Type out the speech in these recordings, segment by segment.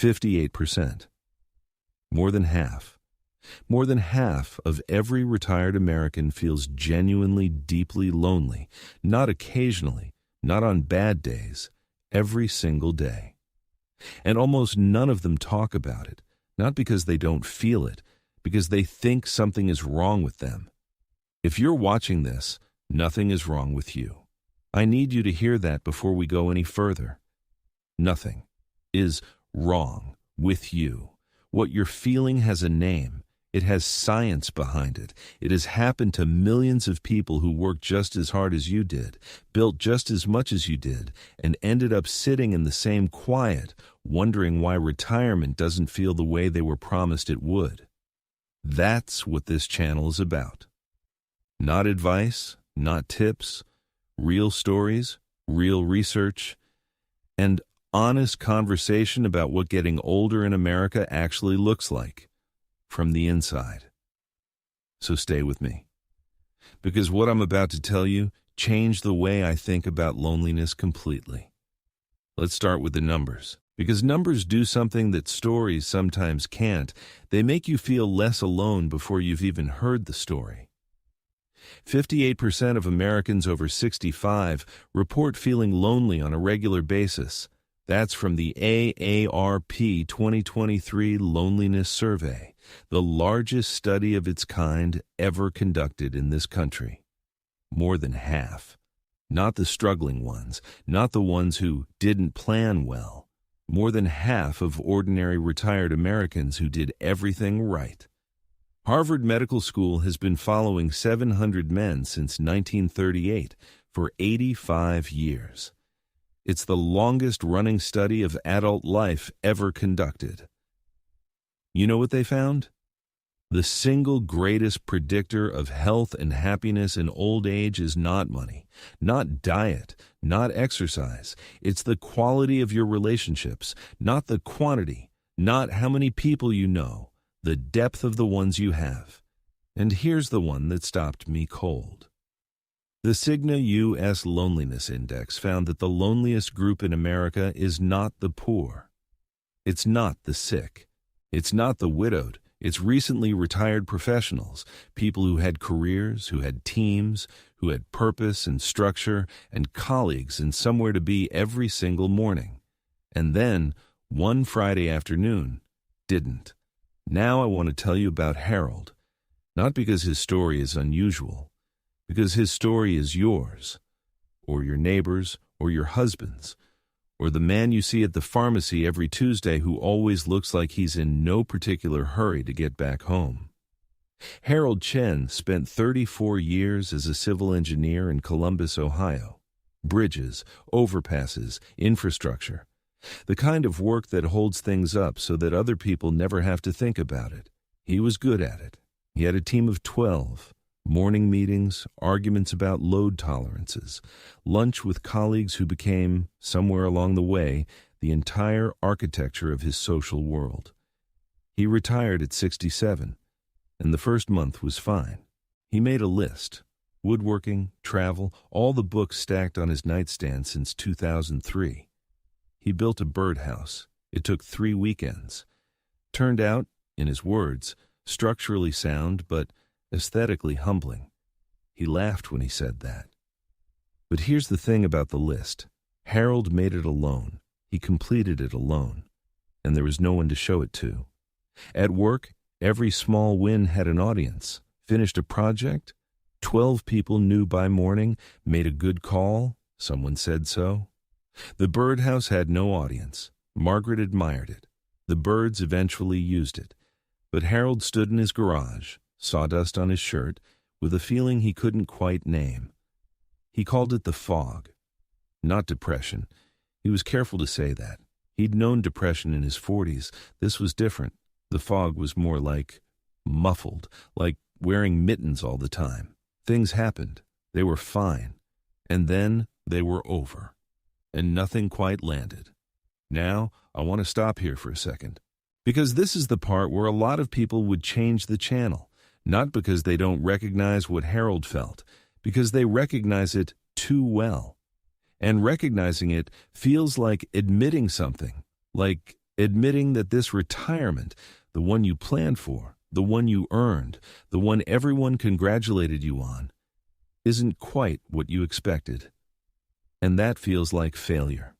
58%. More than half. More than half of every retired American feels genuinely, deeply lonely, not occasionally, not on bad days, every single day. And almost none of them talk about it, not because they don't feel it, because they think something is wrong with them. If you're watching this, nothing is wrong with you. I need you to hear that before we go any further. Nothing is wrong with you. What you're feeling has a name. It has science behind it. It has happened to millions of people who worked just as hard as you did, built just as much as you did, and ended up sitting in the same quiet, wondering why retirement doesn't feel the way they were promised it would. That's what this channel is about. Not advice, not tips, real stories, real research, and honest conversation about what getting older in America actually looks like. From the inside. So stay with me. Because what I'm about to tell you changed the way I think about loneliness completely. Let's start with the numbers. Because numbers do something that stories sometimes can't. They make you feel less alone before you've even heard the story. 58% of Americans over 65 report feeling lonely on a regular basis. That's from the AARP 2023 Loneliness Survey, the largest study of its kind ever conducted in this country. More than half. Not the struggling ones, not the ones who didn't plan well. More than half of ordinary retired Americans who did everything right. Harvard Medical School has been following 700 men since 1938 for 85 years. It's the longest-running study of adult life ever conducted. You know what they found? The single greatest predictor of health and happiness in old age is not money, not diet, not exercise. It's the quality of your relationships, not the quantity, not how many people you know, the depth of the ones you have. And here's the one that stopped me cold. The Cigna U.S. Loneliness Index found that the loneliest group in America is not the poor. It's not the sick. It's not the widowed. It's recently retired professionals, people who had careers, who had teams, who had purpose and structure, and colleagues and somewhere to be every single morning. And then, one Friday afternoon, didn't. Now I want to tell you about Harold, not because his story is unusual, because his story is yours, or your neighbor's, or your husband's, or the man you see at the pharmacy every Tuesday who always looks like he's in no particular hurry to get back home. Harold Chen spent 34 years as a civil engineer in Columbus, Ohio. Bridges, overpasses, infrastructure. The kind of work that holds things up so that other people never have to think about it. He was good at it. He had a team of 12. Morning meetings, arguments about load tolerances, lunch with colleagues who became, somewhere along the way, the entire architecture of his social world. He retired at 67, and the first month was fine. He made a list. Woodworking, travel, all the books stacked on his nightstand since 2003. He built a birdhouse. It took 3 weekends. Turned out, in his words, structurally sound, but aesthetically humbling. He laughed when he said that. But here's the thing about the list. Harold made it alone. He completed it alone. And there was no one to show it to. At work, every small win had an audience. Finished a project? 12 people knew by morning. Made a good call? Someone said so. The birdhouse had no audience. Margaret admired it. The birds eventually used it. But Harold stood in his garage, sawdust on his shirt, with a feeling he couldn't quite name. He called it the fog. Not depression. He was careful to say that. He'd known depression in his 40s. This was different. The fog was more like muffled, like wearing mittens all the time. Things happened. They were fine. And then they were over. And nothing quite landed. Now, I want to stop here for a second. Because this is the part where a lot of people would change the channel. Not because they don't recognize what Harold felt, because they recognize it too well. And recognizing it feels like admitting something, like Admitting that this retirement, the one you planned for, the one you earned, the one everyone congratulated you on, isn't quite what you expected. And that feels like failure.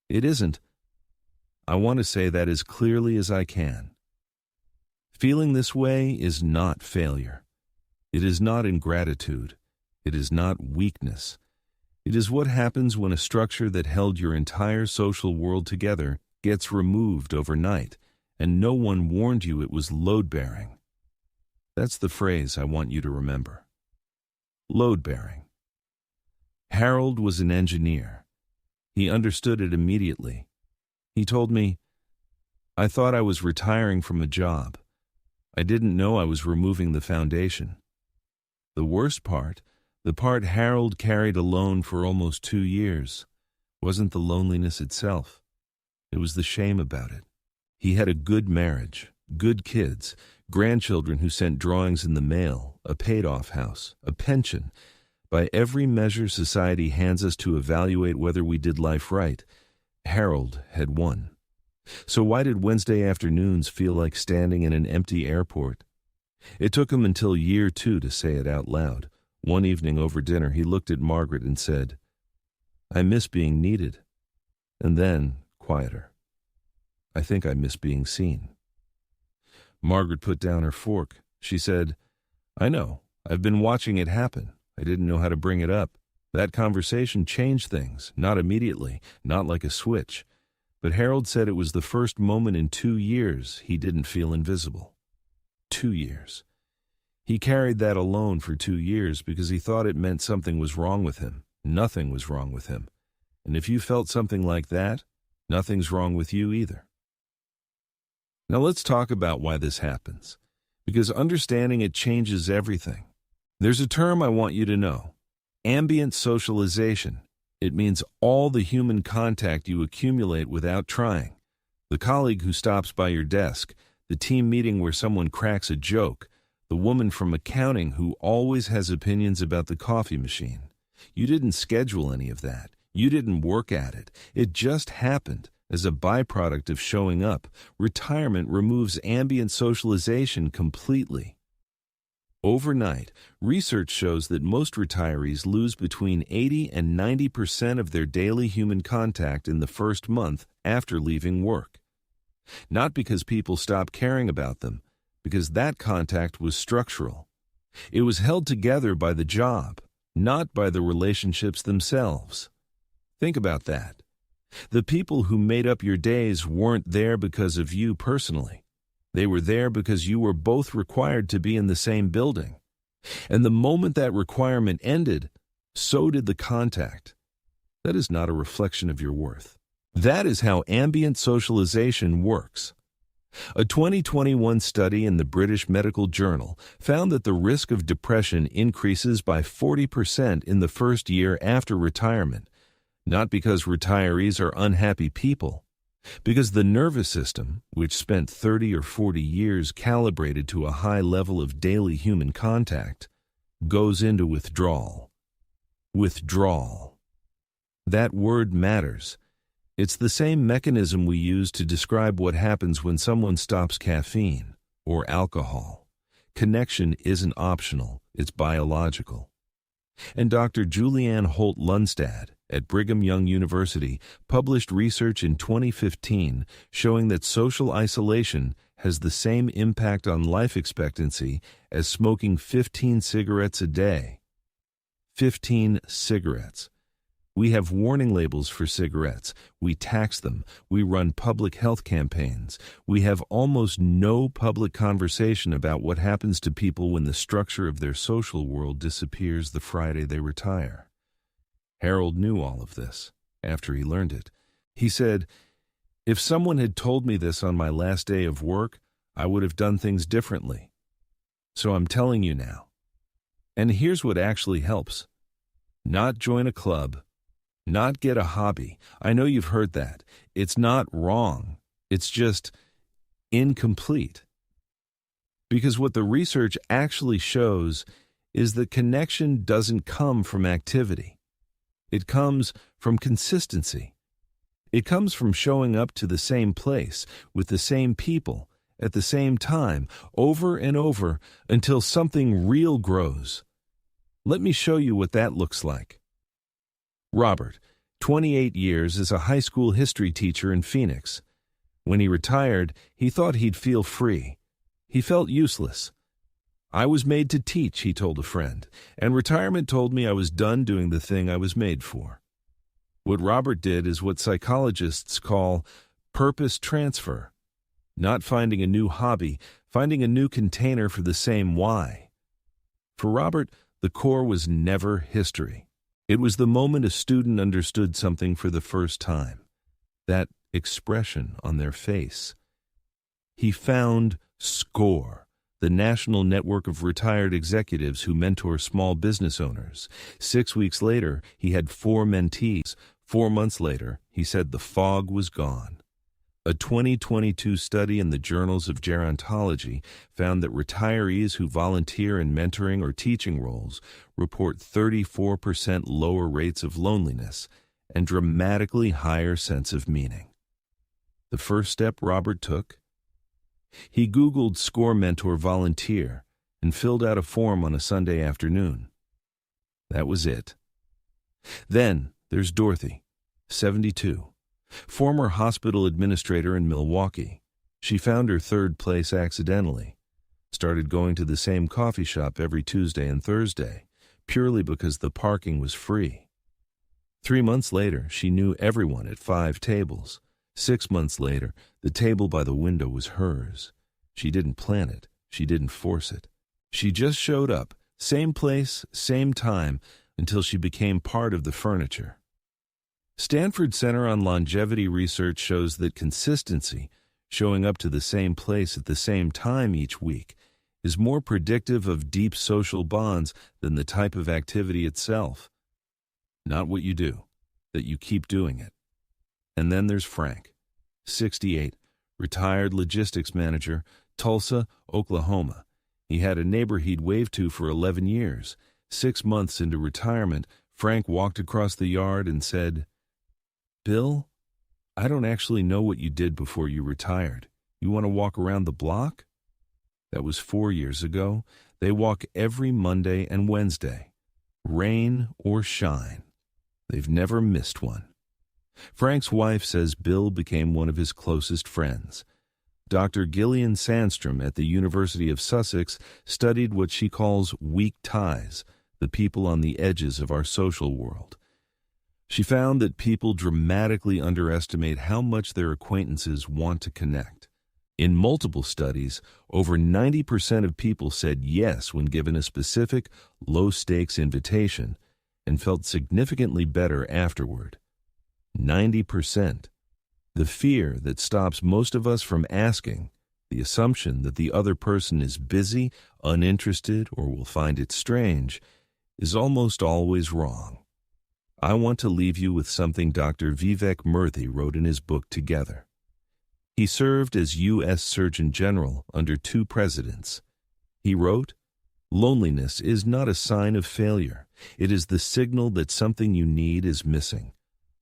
It isn't. I want to say that as clearly as I can. Feeling this way is not failure. It is not ingratitude. It is not weakness. It is what happens when a structure that held your entire social world together gets removed overnight, and no one warned you it was load-bearing. That's the phrase I want you to remember. Load-bearing. Harold was an engineer. He understood it immediately. He told me, "I thought I was retiring from a job. I didn't know I was removing the foundation." The worst part, the part Harold carried alone for almost 2 years, wasn't the loneliness itself. It was the shame about it. He had a good marriage, good kids, grandchildren who sent drawings in the mail, a paid-off house, a pension. By every measure society hands us to evaluate whether we did life right, Harold had won. So why did Wednesday afternoons feel like standing in an empty airport? It took him until year 2 to say it out loud. One evening over dinner, he looked at Margaret and said, "I miss being needed." And then, quieter, "I think I miss being seen." Margaret put down her fork. She said, "I know. I've been watching it happen. I didn't know how to bring it up. That conversation changed things, not immediately, not like a switch. But Harold said it was the first moment in 2 years he didn't feel invisible. 2 years. He carried that alone for 2 years because he thought it meant something was wrong with him. Nothing was wrong with him. And if you felt something like that, nothing's wrong with you either. Now let's talk about why this happens, because understanding it changes everything. There's a term I want you to know: ambient socialization. It means all the human contact you accumulate without trying. The colleague who stops by your desk, the team meeting where someone cracks a joke, the woman from accounting who always has opinions about the coffee machine. You didn't schedule any of that. You didn't work at it. It just happened as a byproduct of showing up. Retirement removes ambient socialization completely. Overnight, research shows that most retirees lose between 80 and 90% of their daily human contact in the first month after leaving work. Not because people stop caring about them, because that contact was structural. It was held together by the job, not by the relationships themselves. Think about that. The people who made up your days weren't there because of you personally. They were there because you were both required to be in the same building. And the moment that requirement ended, so did the contact. That is not a reflection of your worth. That is how ambient socialization works. A 2021 study in the British Medical Journal found that the risk of depression increases by 40% in the first year after retirement, not because retirees are unhappy people, because the nervous system, which spent 30 or 40 years calibrated to a high level of daily human contact, goes into withdrawal. Withdrawal. That word matters. It's the same mechanism we use to describe what happens when someone stops caffeine or alcohol. Connection isn't optional, it's biological. And Dr. Julianne Holt-Lundstad at Brigham Young University published research in 2015 showing that social isolation has the same impact on life expectancy as smoking 15 cigarettes a day. 15 cigarettes. We have warning labels for cigarettes. We tax them. We run public health campaigns. We have almost no public conversation about what happens to people when the structure of their social world disappears the Friday they retire. Harold knew all of this after he learned it. He said, "If someone had told me this on my last day of work, I would have done things differently. So I'm telling you now. And here's what actually helps. Not join a club. Not get a hobby. I know you've heard that. It's not wrong. It's just incomplete. Because what the research actually shows is that connection doesn't come from activity. It comes from consistency. It comes from showing up to the same place, with the same people, at the same time, over and over, until something real grows. Let me show you what that looks like. Robert, 28 years, is a high school history teacher in Phoenix. When he retired, he thought he'd feel free. He felt useless. "I was made to teach," he told a friend, "and retirement told me I was done doing the thing I was made for." What Robert did is what psychologists call purpose transfer. Not finding a new hobby, finding a new container for the same why. For Robert, the core was never history. It was the moment a student understood something for the first time. That expression on their face. He found SCORE, the national network of retired executives who mentor small business owners. 6 weeks later, he had 4 mentees. 4 months later, he said the fog was gone. A 2022 study in the Journals of Gerontology found that retirees who volunteer in mentoring or teaching roles report 34% lower rates of loneliness and dramatically higher sense of meaning. The first step Robert took? He Googled SCORE Mentor Volunteer and filled out a form on a Sunday afternoon. That was it. Then there's Dorothy, 72, former hospital administrator in Milwaukee. She found her 3rd place accidentally, started going to the same coffee shop every Tuesday and Thursday, purely because the parking was free. 3 months later, she knew everyone at 5 tables. 6 months later, the table by the window was hers. She didn't plan it. She didn't force it. She just showed up, same place, same time, until she became part of the furniture. Stanford Center on Longevity Research shows that consistency, showing up to the same place at the same time each week, is more predictive of deep social bonds than the type of activity itself. Not what you do, that you keep doing it. And then there's Frank, 68, retired logistics manager, Tulsa, Oklahoma. He had a neighbor he'd waved to for 11 years. 6 months into retirement, Frank walked across the yard and said, "Bill, I don't actually know what you did before you retired. You want to walk around the block?" That was 4 years ago. They walk every Monday and Wednesday, rain or shine. They've never missed one. Frank's wife says Bill became one of his closest friends. Dr. Gillian Sandstrom at the University of Sussex studied what she calls weak ties, the people on the edges of our social world. She found that people dramatically underestimate how much their acquaintances want to connect. In multiple studies, over 90% of people said yes when given a specific, low-stakes invitation and felt significantly better afterward. 90%. The fear that stops most of us from asking, the assumption that the other person is busy, uninterested, or will find it strange, is almost always wrong. I want to leave you with something Dr. Vivek Murthy wrote in his book Together. He served as U.S. Surgeon General under 2 presidents. He wrote, "Loneliness is not a sign of failure. It is the signal that something you need is missing.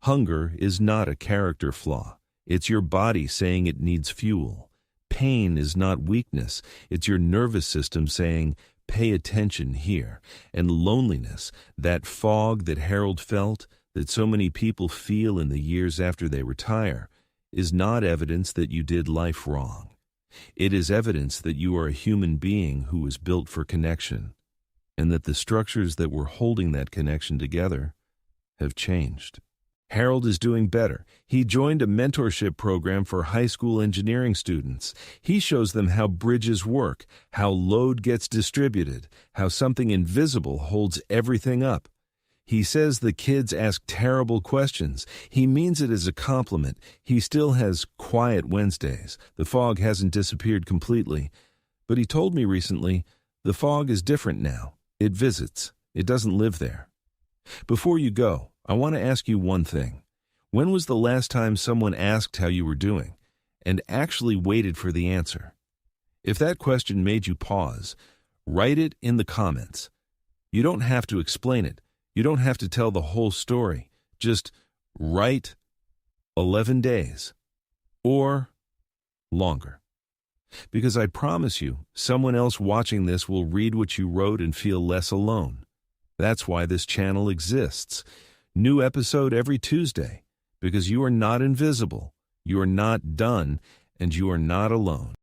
Hunger is not a character flaw. It's your body saying it needs fuel. Pain is not weakness. It's your nervous system saying, pay attention here." And loneliness, that fog that Harold felt, that so many people feel in the years after they retire, is not evidence that you did life wrong. It is evidence that you are a human being who was built for connection, and that the structures that were holding that connection together have changed. Harold is doing better. He joined a mentorship program for high school engineering students. He shows them how bridges work, how load gets distributed, how something invisible holds everything up. He says the kids ask terrible questions. He means it as a compliment. He still has quiet Wednesdays. The fog hasn't disappeared completely. But he told me recently, the fog is different now. It visits. It doesn't live there. Before you go, I want to ask you one thing. When was the last time someone asked how you were doing and actually waited for the answer? If that question made you pause, write it in the comments. You don't have to explain it. You don't have to tell the whole story. Just write, 11 days, or longer. Because I promise you, someone else watching this will read what you wrote and feel less alone. That's why this channel exists. New episode every Tuesday, because you are not invisible, you are not done, and you are not alone.